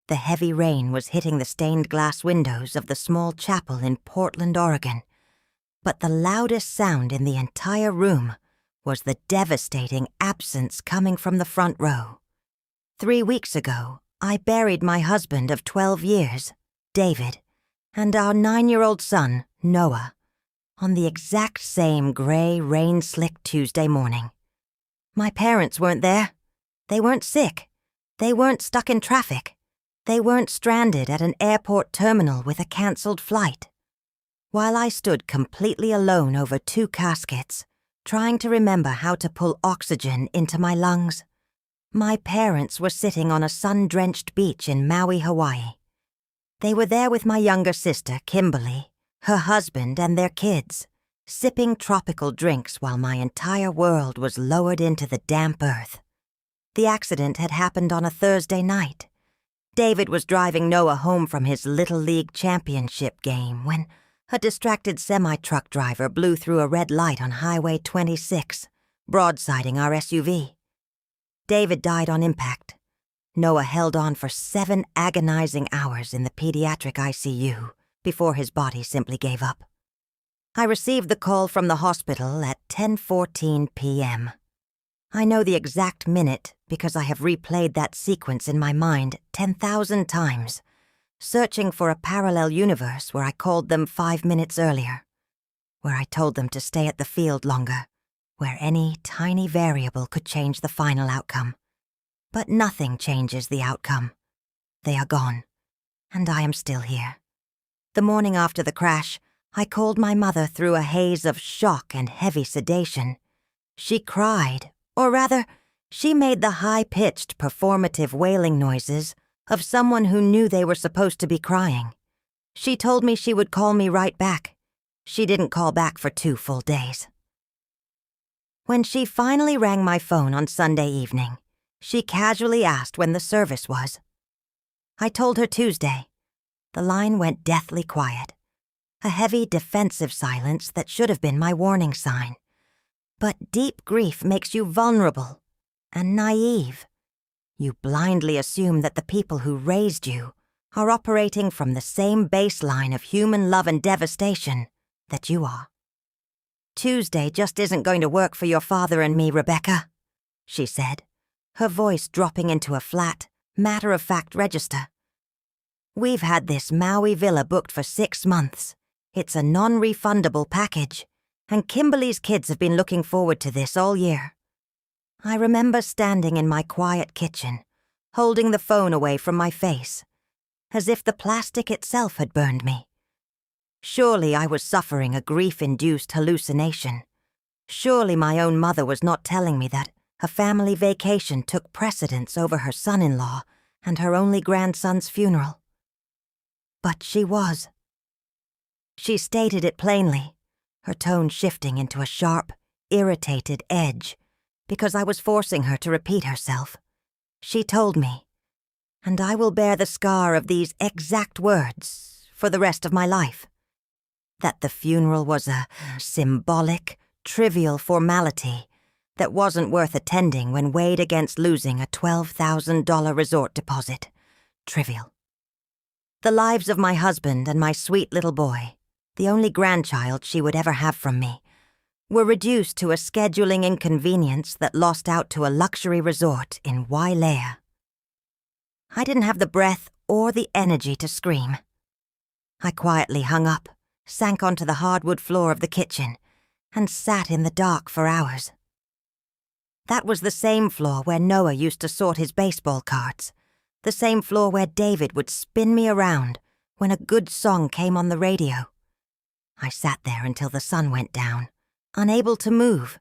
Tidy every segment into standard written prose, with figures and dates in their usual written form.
The heavy rain was hitting the stained glass windows of the small chapel in Portland, Oregon. But the loudest sound in the entire room was the devastating absence coming from the front row. 3 weeks ago, I buried my husband of 12 years, David, and our 9-year-old son, Noah, on the exact same gray, rain-slicked Tuesday morning. My parents weren't there. They weren't sick. They weren't stuck in traffic. They weren't stranded at an airport terminal with a cancelled flight. While I stood completely alone over 2 caskets, trying to remember how to pull oxygen into my lungs, my parents were sitting on a sun-drenched beach in Maui, Hawaii. They were there with my younger sister, Kimberly, her husband, and their kids, sipping tropical drinks while my entire world was lowered into the damp earth. The accident had happened on a Thursday night. David was driving Noah home from his Little League championship game when a distracted semi-truck driver blew through a red light on Highway 26, broadsiding our SUV. David died on impact. Noah held on for 7 agonizing hours in the pediatric ICU before his body simply gave up. I received the call from the hospital at 10:14 p.m. I know the exact minute because I have replayed that sequence in my mind 10,000 times, searching for a parallel universe where I called them 5 minutes earlier, where I told them to stay at the field longer, where any tiny variable could change the final outcome. But nothing changes the outcome. They are gone, and I am still here. The morning after the crash, I called my mother through a haze of shock and heavy sedation. She cried, or rather, she made the high-pitched, performative wailing noises of someone who knew they were supposed to be crying. She told me she would call me right back. She didn't call back for 2 full days. When she finally rang my phone on Sunday evening, she casually asked when the service was. I told her Tuesday. The line went deathly quiet. A heavy, defensive silence that should have been my warning sign. But deep grief makes you vulnerable and naive. You blindly assume that the people who raised you are operating from the same baseline of human love and devastation that you are. Tuesday just isn't going to work for your father and me, Rebecca, she said, her voice dropping into a flat, matter-of-fact register. We've had this Maui villa booked for 6 months. It's a non-refundable package, and Kimberly's kids have been looking forward to this all year. I remember standing in my quiet kitchen, holding the phone away from my face, as if the plastic itself had burned me. Surely I was suffering a grief-induced hallucination. Surely my own mother was not telling me that a family vacation took precedence over her son-in-law and her only grandson's funeral. But she was. She stated it plainly, her tone shifting into a sharp, irritated edge, because I was forcing her to repeat herself. She told me, and I will bear the scar of these exact words for the rest of my life, that the funeral was a symbolic, trivial formality that wasn't worth attending when weighed against losing a $12,000 resort deposit. Trivial. The lives of my husband and my sweet little boy, the only grandchild she would ever have from me, were reduced to a scheduling inconvenience that lost out to a luxury resort in Wailea. I didn't have the breath or the energy to scream. I quietly hung up, sank onto the hardwood floor of the kitchen, and sat in the dark for hours. That was the same floor where Noah used to sort his baseball cards, the same floor where David would spin me around when a good song came on the radio. I sat there until the sun went down, unable to move,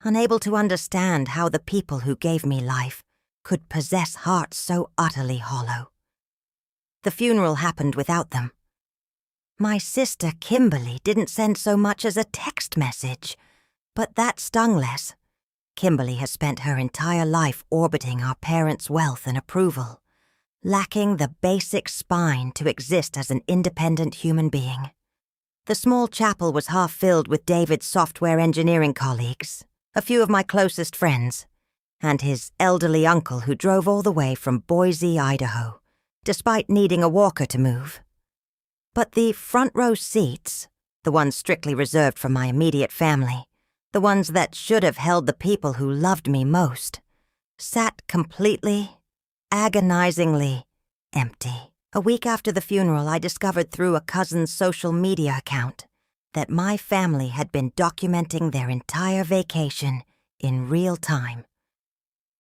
unable to understand how the people who gave me life could possess hearts so utterly hollow. The funeral happened without them. My sister Kimberly didn't send so much as a text message, but that stung less. Kimberly has spent her entire life orbiting our parents' wealth and approval, lacking the basic spine to exist as an independent human being. The small chapel was half filled with David's software engineering colleagues, a few of my closest friends, and his elderly uncle who drove all the way from Boise, Idaho, despite needing a walker to move. But the front row seats, the ones strictly reserved for my immediate family, the ones that should have held the people who loved me most, sat completely, agonizingly empty. A week after the funeral, I discovered through a cousin's social media account that my family had been documenting their entire vacation in real time.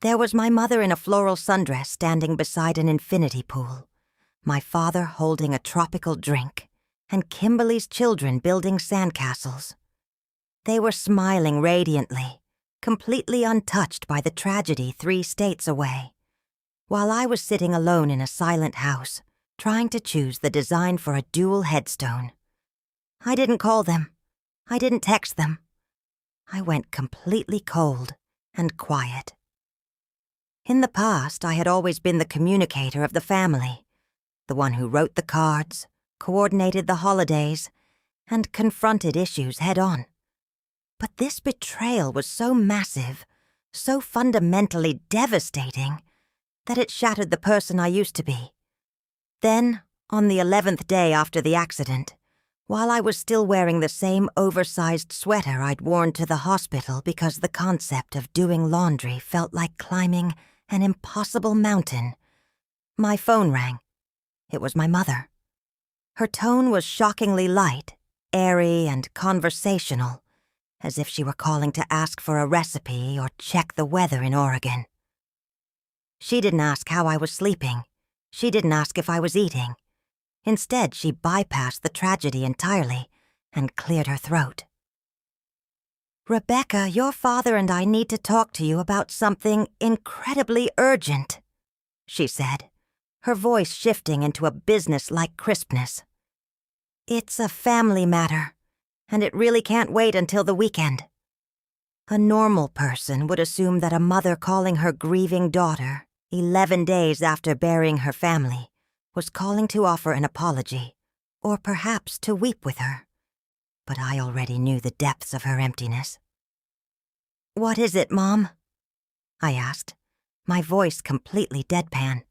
There was my mother in a floral sundress standing beside an infinity pool, my father holding a tropical drink, and Kimberly's children building sandcastles. They were smiling radiantly, completely untouched by the tragedy 3 states away, while I was sitting alone in a silent house, trying to choose the design for a dual headstone. I didn't call them. I didn't text them. I went completely cold and quiet. In the past, I had always been the communicator of the family, the one who wrote the cards, coordinated the holidays, and confronted issues head-on. But this betrayal was so massive, so fundamentally devastating, that it shattered the person I used to be. Then, on the 11th day after the accident, while I was still wearing the same oversized sweater I'd worn to the hospital because the concept of doing laundry felt like climbing an impossible mountain, my phone rang. It was my mother. Her tone was shockingly light, airy, and conversational, as if she were calling to ask for a recipe or check the weather in Oregon. She didn't ask how I was sleeping. She didn't ask if I was eating. Instead, she bypassed the tragedy entirely and cleared her throat. "Rebecca, your father and I need to talk to you about something incredibly urgent," she said, her voice shifting into a business-like crispness. "It's a family matter, and it really can't wait until the weekend." A normal person would assume that a mother calling her grieving daughter, 11 days after burying her family, was calling to offer an apology, or perhaps to weep with her. But I already knew the depths of her emptiness. "What is it, Mom?" I asked, my voice completely deadpan.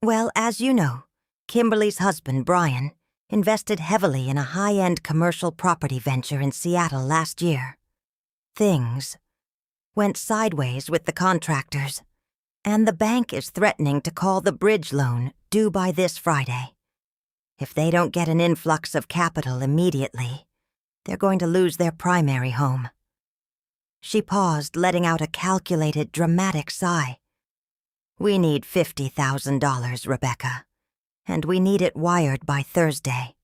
"Well, as you know, Kimberly's husband, Brian, invested heavily in a high-end commercial property venture in Seattle last year. Things went sideways with the contractors, and the bank is threatening to call the bridge loan due by this Friday. If they don't get an influx of capital immediately, they're going to lose their primary home." She paused, letting out a calculated, dramatic sigh. "We need $50,000, Rebecca, and we need it wired by Thursday."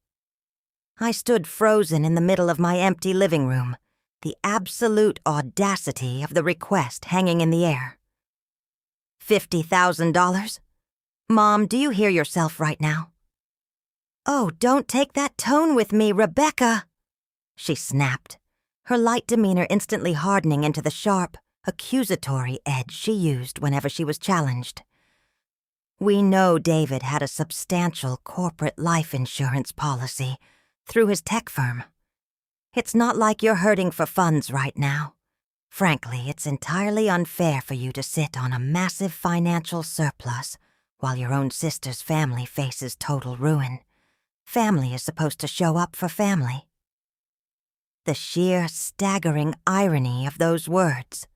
I stood frozen in the middle of my empty living room, the absolute audacity of the request hanging in the air. $50,000? Mom, do you hear yourself right now? "Oh, don't take that tone with me, Rebecca," she snapped, her light demeanor instantly hardening into the sharp, accusatory edge she used whenever she was challenged. "We know David had a substantial corporate life insurance policy through his tech firm. It's not like you're hurting for funds right now. Frankly, it's entirely unfair for you to sit on a massive financial surplus while your own sister's family faces total ruin. Family is supposed to show up for family." The sheer, staggering irony of those words.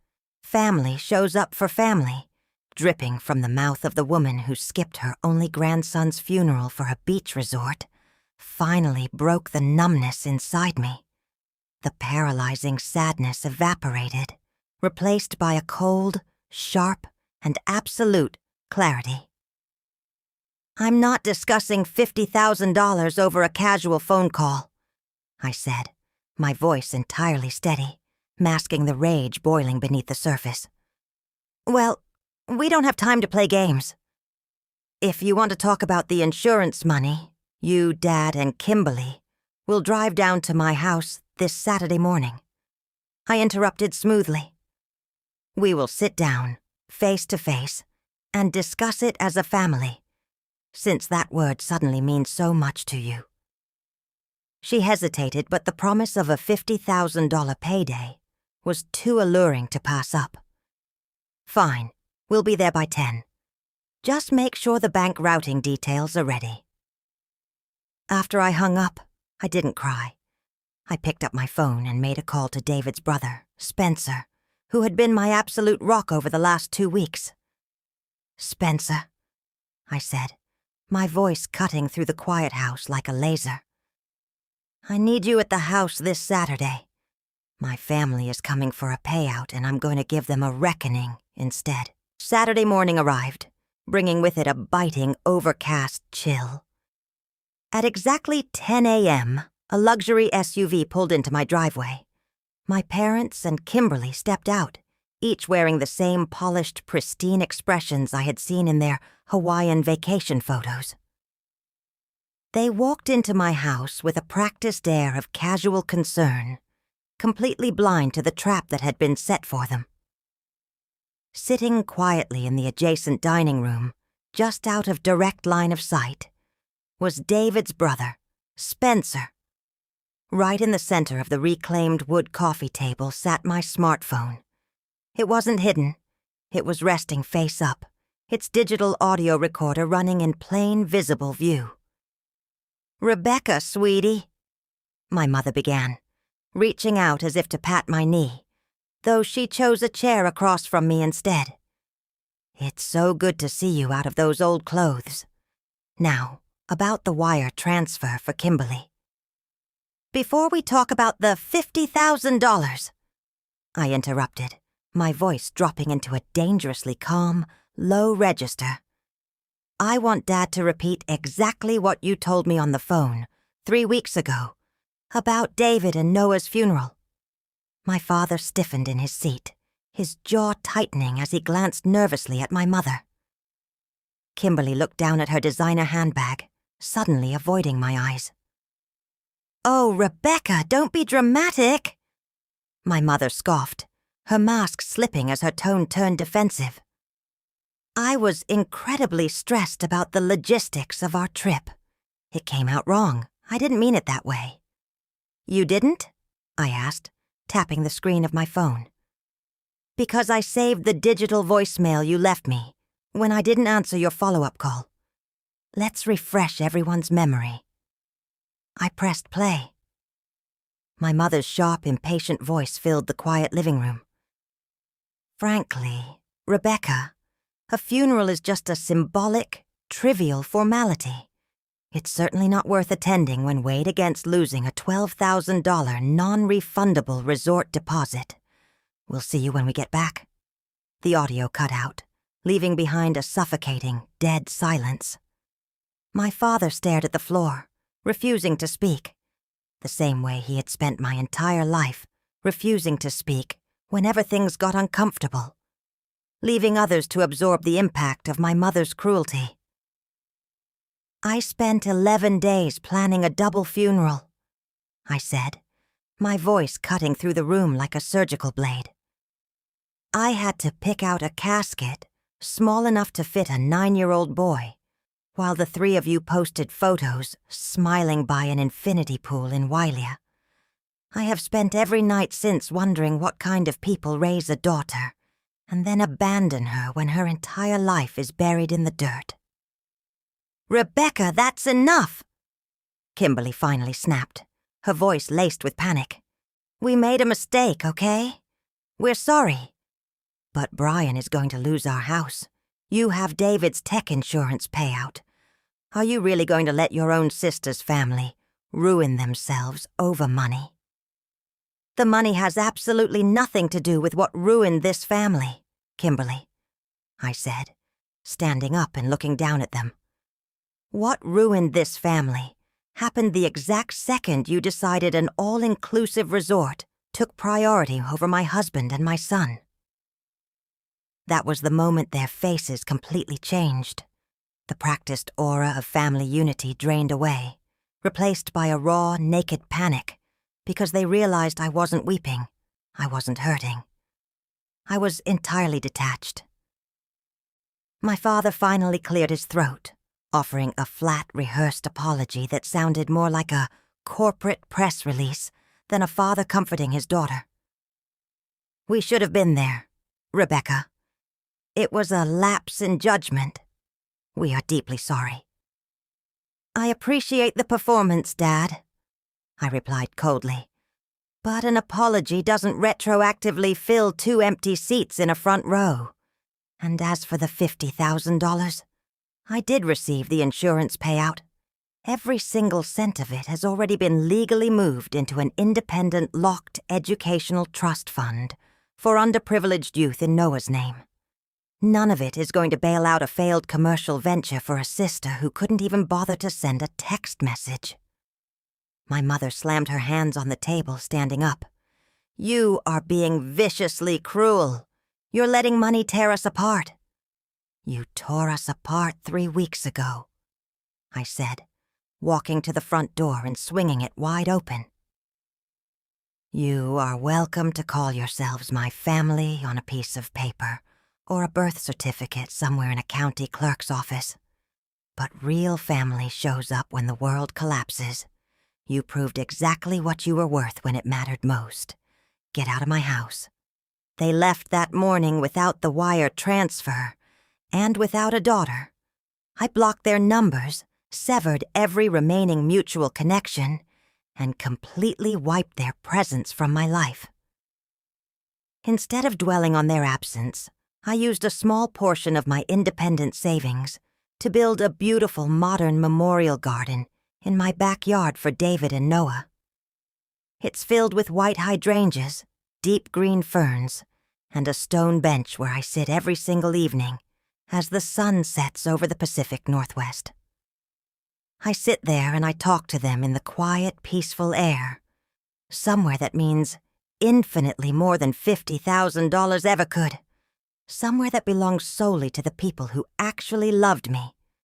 Family shows up for family, dripping from the mouth of the woman who skipped her only grandson's funeral for a beach resort, finally broke the numbness inside me. The paralyzing sadness evaporated, replaced by a cold, sharp, and absolute clarity. "I'm not discussing $50,000 over a casual phone call," I said, my voice entirely steady, masking the rage boiling beneath the surface. "Well, we don't have time to play games. If you want to talk about the insurance money, you, Dad, and Kimberly will drive down to my house this Saturday morning," I interrupted smoothly. "We will sit down, face to face, and discuss it as a family, since that word suddenly means so much to you." She hesitated, but the promise of a $50,000 payday was too alluring to pass up. "Fine, we'll be there by 10. Just make sure the bank routing details are ready." After I hung up, I didn't cry. I picked up my phone and made a call to David's brother, Spencer, who had been my absolute rock over the last 2 weeks. "Spencer," I said, my voice cutting through the quiet house like a laser. "I need you at the house this Saturday. My family is coming for a payout, and I'm going to give them a reckoning instead." Saturday morning arrived, bringing with it a biting, overcast chill. At exactly 10 a.m., a luxury SUV pulled into my driveway. My parents and Kimberly stepped out, each wearing the same polished, pristine expressions I had seen in their Hawaiian vacation photos. They walked into my house with a practiced air of casual concern, completely blind to the trap that had been set for them. Sitting quietly in the adjacent dining room, just out of direct line of sight, was David's brother, Spencer. Right in the center of the reclaimed wood coffee table sat my smartphone. It wasn't hidden. It was resting face up, its digital audio recorder running in plain visible view. "Rebecca, sweetie," my mother began, reaching out as if to pat my knee, though she chose a chair across from me instead. "It's so good to see you out of those old clothes. Now, about the wire transfer for Kimberly." "Before we talk about the $50,000, I interrupted, my voice dropping into a dangerously calm, low register. "I want Dad to repeat exactly what you told me on the phone 3 weeks ago about David and Noah's funeral." My father stiffened in his seat, his jaw tightening as he glanced nervously at my mother. Kimberly looked down at her designer handbag, suddenly avoiding my eyes. "Oh, Rebecca, don't be dramatic," my mother scoffed, her mask slipping as her tone turned defensive. "I was incredibly stressed about the logistics of our trip. It came out wrong. I didn't mean it that way." "You didn't?" I asked, tapping the screen of my phone. "Because I saved the digital voicemail you left me when I didn't answer your follow-up call. Let's refresh everyone's memory." I pressed play. My mother's sharp, impatient voice filled the quiet living room. "Frankly, Rebecca, a funeral is just a symbolic, trivial formality. It's certainly not worth attending when weighed against losing a $12,000 non-refundable resort deposit. We'll see you when we get back." The audio cut out, leaving behind a suffocating, dead silence. My father stared at the floor, refusing to speak, the same way he had spent my entire life, refusing to speak whenever things got uncomfortable, leaving others to absorb the impact of my mother's cruelty. "I spent 11 days planning a double funeral," I said, my voice cutting through the room like a surgical blade. "I had to pick out a casket small enough to fit a 9-year-old boy, while the 3 of you posted photos smiling by an infinity pool in Wailia. I have spent every night since wondering what kind of people raise a daughter and then abandon her when her entire life is buried in the dirt." "Rebecca, that's enough!" Kimberly finally snapped, her voice laced with panic. "We made a mistake, okay? We're sorry. But Brian is going to lose our house. You have David's tech insurance payout. Are you really going to let your own sister's family ruin themselves over money?" "The money has absolutely nothing to do with what ruined this family, Kimberly," I said, standing up and looking down at them. "What ruined this family happened the exact second you decided an all-inclusive resort took priority over my husband and my son." That was the moment their faces completely changed. The practiced aura of family unity drained away, replaced by a raw, naked panic, because they realized I wasn't weeping, I wasn't hurting. I was entirely detached. My father finally cleared his throat, offering a flat, rehearsed apology that sounded more like a corporate press release than a father comforting his daughter. "We should have been there, Rebecca. It was a lapse in judgment. We are deeply sorry." "I appreciate the performance, Dad," I replied coldly. "But an apology doesn't retroactively fill 2 empty seats in a front row. And as for the $50,000, I did receive the insurance payout. Every single cent of it has already been legally moved into an independent locked educational trust fund for underprivileged youth in Noah's name. None of it is going to bail out a failed commercial venture for a sister who couldn't even bother to send a text message." My mother slammed her hands on the table, standing up. "You are being viciously cruel. You're letting money tear us apart." "You tore us apart 3 weeks ago," I said, walking to the front door and swinging it wide open. "You are welcome to call yourselves my family on a piece of paper or a birth certificate somewhere in a county clerk's office. But real family shows up when the world collapses. You proved exactly what you were worth when it mattered most. Get out of my house." They left that morning without the wire transfer and without a daughter. I blocked their numbers, severed every remaining mutual connection, and completely wiped their presence from my life. Instead of dwelling on their absence, I used a small portion of my independent savings to build a beautiful modern memorial garden in my backyard for David and Noah. It's filled with white hydrangeas, deep green ferns, and a stone bench where I sit every single evening as the sun sets over the Pacific Northwest. I sit there and I talk to them in the quiet, peaceful air, somewhere that means infinitely more than $50,000 ever could, somewhere that belongs solely to the people who actually loved me